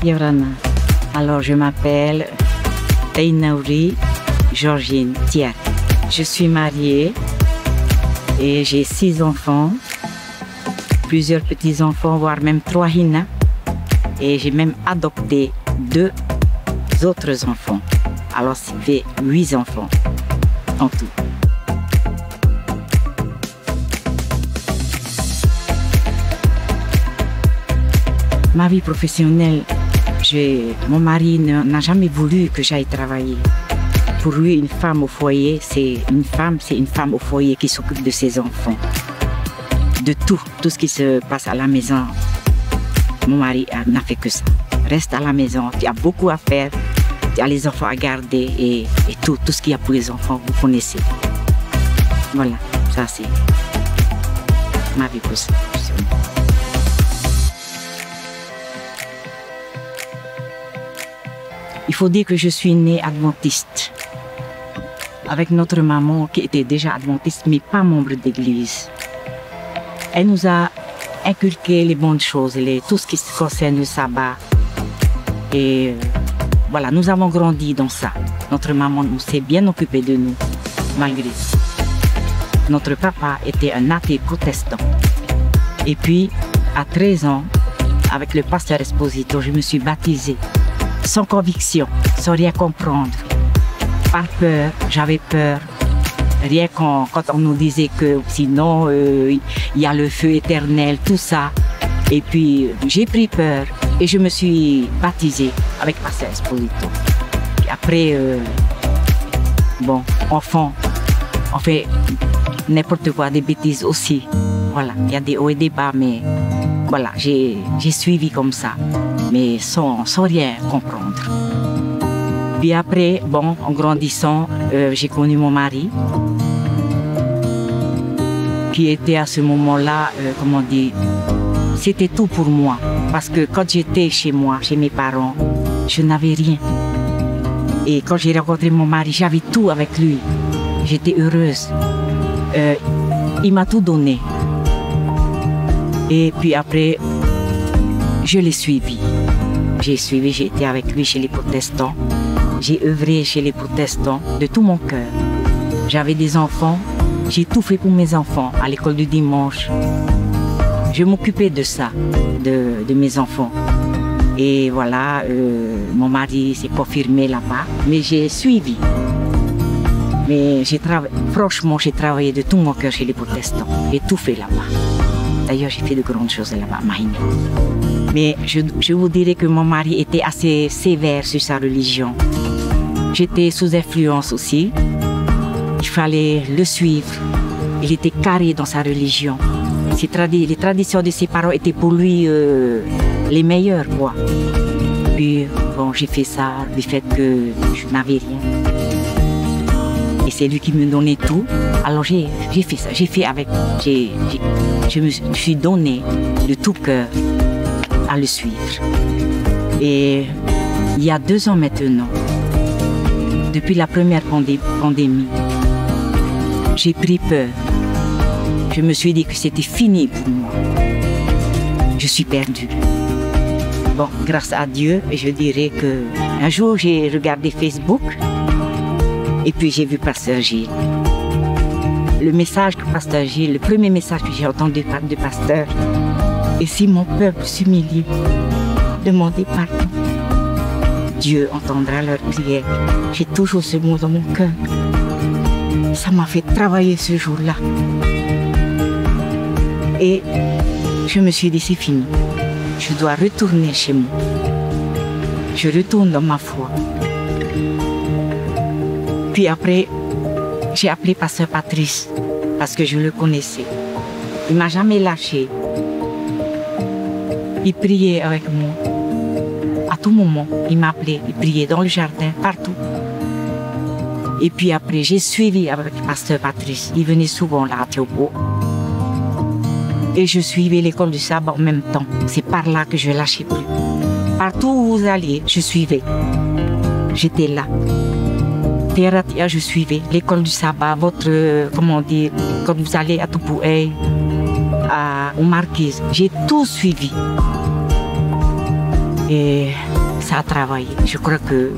Yorana. Alors, je m'appelle Einaouri Georgine Thiat. Je suis mariée et j'ai 6 enfants, plusieurs petits-enfants, voire même 3 hina. Et j'ai même adopté 2 autres enfants. Alors, ça fait 8 enfants en tout. Ma vie professionnelle, mon mari n'a jamais voulu que j'aille travailler. Pour lui, une femme au foyer, c'est une femme au foyer qui s'occupe de ses enfants. De tout ce qui se passe à la maison. Mon mari n'a fait que ça. Reste à la maison, tu as beaucoup à faire, tu as les enfants à garder et tout ce qu'il y a pour les enfants, vous connaissez. Voilà, ça c'est ma vie professionnelle. Il faut dire que je suis née adventiste, avec notre maman qui était déjà adventiste, mais pas membre d'église. Elle nous a inculqué les bonnes choses, tout ce qui concerne le sabbat. Et voilà, nous avons grandi dans ça. Notre maman s'est bien occupée de nous, malgré ça. Notre papa était un athée protestant. Et puis, à 13 ans, avec le pasteur Esposito, je me suis baptisée. Sans conviction, sans rien comprendre. Par peur, j'avais peur. Rien quand on nous disait que sinon, il y a le feu éternel, tout ça. Et puis, j'ai pris peur et je me suis baptisée avec Pasteur Esposito. Et après, bon, enfant, on fait n'importe quoi, des bêtises aussi. Voilà, il y a des hauts et des bas, mais voilà, j'ai suivi comme ça. Mais sans rien comprendre. Puis après, bon, en grandissant, j'ai connu mon mari, qui était à ce moment-là, comment dire, c'était tout pour moi. Parce que quand j'étais chez moi, chez mes parents, je n'avais rien. Et quand j'ai rencontré mon mari, j'avais tout avec lui. J'étais heureuse. Il m'a tout donné. Et puis après, je l'ai suivi. J'ai été avec lui chez les protestants. J'ai œuvré chez les protestants de tout mon cœur. J'avais des enfants, j'ai tout fait pour mes enfants, à l'école du dimanche. Je m'occupais de ça, de mes enfants. Et voilà, mon mari s'est confirmé là-bas, mais j'ai suivi. Mais franchement, j'ai travaillé de tout mon cœur chez les protestants. J'ai tout fait là-bas. D'ailleurs, j'ai fait de grandes choses là-bas, Mahine. Mais je vous dirais que mon mari était assez sévère sur sa religion. J'étais sous influence aussi. Il fallait le suivre. Il était carré dans sa religion. Les traditions de ses parents étaient pour lui les meilleures, quoi. Puis, bon, j'ai fait ça du fait que je n'avais rien. Et c'est lui qui me donnait tout. Alors j'ai fait ça, je me suis donné de tout cœur à le suivre. Et il y a 2 ans maintenant, depuis la première pandémie, j'ai pris peur. Je me suis dit que c'était fini pour moi. Je suis perdue. Bon, grâce à Dieu, je dirais que un jour j'ai regardé Facebook et puis j'ai vu Pasteur Gilles. Le message que Pasteur Gilles, le premier message que j'ai entendu de Pasteur, et si mon peuple s'humilie, demandez pardon, Dieu entendra leur prière. J'ai toujours ce mot dans mon cœur. Ça m'a fait travailler ce jour-là. Et je me suis dit, c'est fini. Je dois retourner chez moi. Je retourne dans ma foi. Puis après, j'ai appelé Pasteur Patrice parce que je le connaissais. Il ne m'a jamais lâché. Il priait avec moi. À tout moment, il m'appelait. Il priait dans le jardin, partout. Et puis après, j'ai suivi avec Pasteur Patrice. Il venait souvent là à Théopo. Et je suivais l'école du sabbat en même temps. C'est par là que je ne lâchais plus. Partout où vous alliez, je suivais. J'étais là. Thératia, je suivais. L'école du sabbat, comment dire, quand vous allez à Tupoué, aux Marquises, j'ai tout suivi. Et ça a travaillé. Je crois que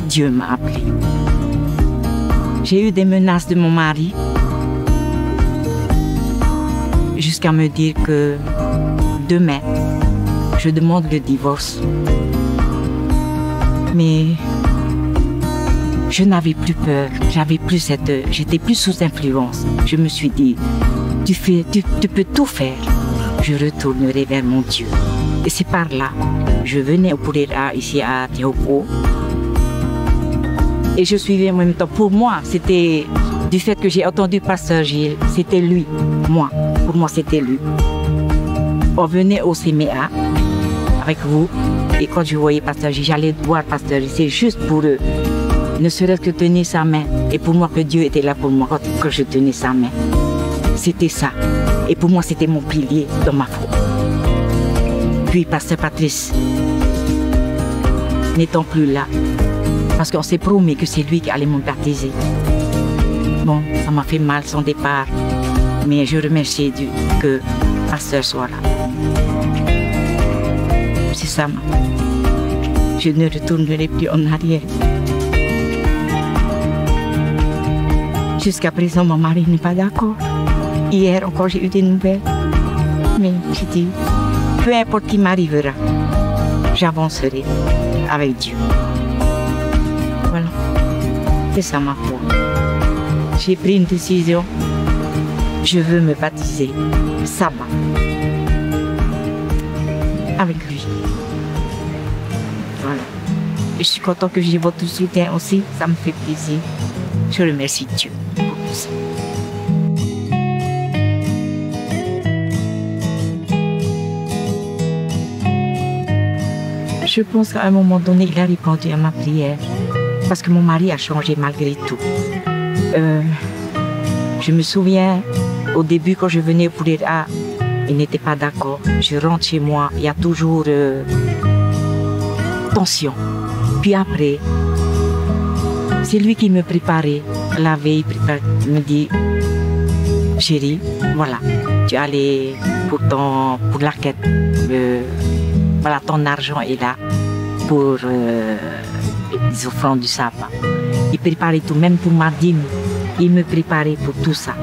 Dieu m'a appelé. J'ai eu des menaces de mon mari jusqu'à me dire que demain, je demande le divorce. Mais je n'avais plus peur, j'étais plus sous influence. Je me suis dit, tu peux tout faire. Je retournerai vers mon Dieu. Et c'est par là, je venais au Poulela ici à Teahupo'o. Et je suivais en même temps. Pour moi, c'était du fait que j'ai entendu Pasteur Gilles, c'était lui, moi. Pour moi, c'était lui. On venait au CMA avec vous. Et quand je voyais Pasteur Gilles, j'allais voir Pasteur Gilles. C'est juste pour eux. Ne serait-ce que tenir sa main. Et pour moi, que Dieu était là pour moi quand je tenais sa main. C'était ça. Et pour moi, c'était mon pilier dans ma foi. Puis Pasteur Patrice, n'étant plus là, parce qu'on s'est promis que c'est lui qui allait me baptiser. Bon, ça m'a fait mal son départ, mais je remercie Dieu que Pasteur soit là. C'est ça, je ne retournerai plus en arrière. Jusqu'à présent, mon mari n'est pas d'accord. Hier encore, j'ai eu des nouvelles. Mais j'ai dit, peu importe qui m'arrivera, j'avancerai avec Dieu. Voilà, c'est ça ma foi. J'ai pris une décision. Je veux me baptiser Saba avec lui. Voilà. Je suis content que j'ai votre soutien aussi. Ça me fait plaisir. Je remercie Dieu pour tout ça. Je pense qu'à un moment donné, il a répondu à ma prière. Parce que mon mari a changé malgré tout. Je me souviens, au début, quand je venais pour dire « Ah, il n'était pas d'accord. » Je rentre chez moi, il y a toujours tension. Puis après, c'est lui qui me préparait. La veille, il me dit « Chérie, voilà, tu as allé pour la quête. Voilà, ton argent est là pour les offrandes du sabbat. » Il préparait tout, même pour ma dîme. Il me préparait pour tout ça.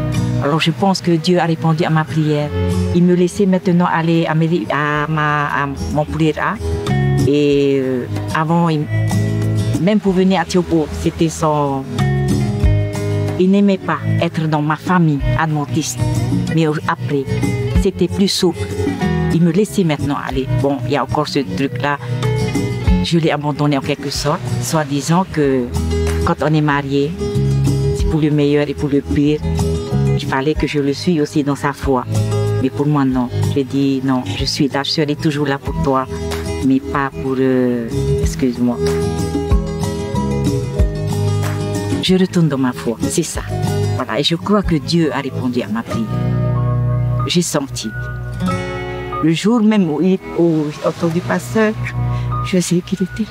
Alors je pense que Dieu a répondu à ma prière. Il me laissait maintenant aller à mon Poulela. Et avant, même pour venir à Teahupo'o, c'était son... Il n'aimait pas être dans ma famille adventiste. Mais après, c'était plus souple. Il me laissait maintenant aller. Bon, il y a encore ce truc-là. Je l'ai abandonné en quelque sorte, soi-disant que quand on est marié, c'est pour le meilleur et pour le pire. Il fallait que je le suive aussi dans sa foi. Mais pour moi, non. J'ai dit non, je suis là, je serai toujours là pour toi, mais pas pour... excuse-moi. Je retourne dans ma foi, c'est ça. Voilà, et je crois que Dieu a répondu à ma prière. J'ai senti. Le jour même où j'ai entendu Pasteur, je sais qu'il était là.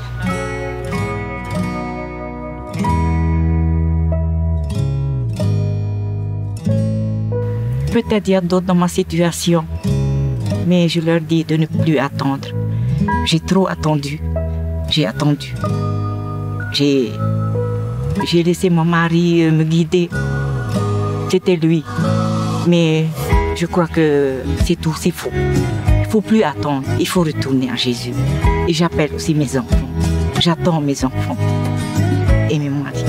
Peut-être il y a d'autres dans ma situation, mais je leur dis de ne plus attendre. J'ai trop attendu. J'ai attendu. J'ai laissé mon mari me guider. C'était lui. Mais je crois que c'est tout, c'est faux. Il ne faut plus attendre. Il faut retourner à Jésus. Et j'appelle aussi mes enfants. J'attends mes enfants. Et mes maris.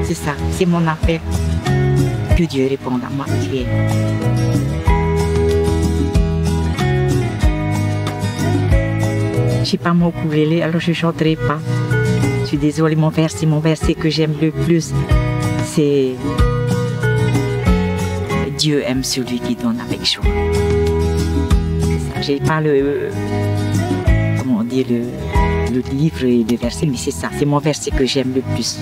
C'est ça, c'est mon appel. Que Dieu réponde à ma prière. Je ne sais pas mon ukulélé, alors je ne chanterai pas. Je suis désolée, mon verset que j'aime le plus, c'est Dieu aime celui qui donne avec joie. Je n'ai pas comment dire, le livre et le verset, mais c'est ça, c'est mon verset que j'aime le plus.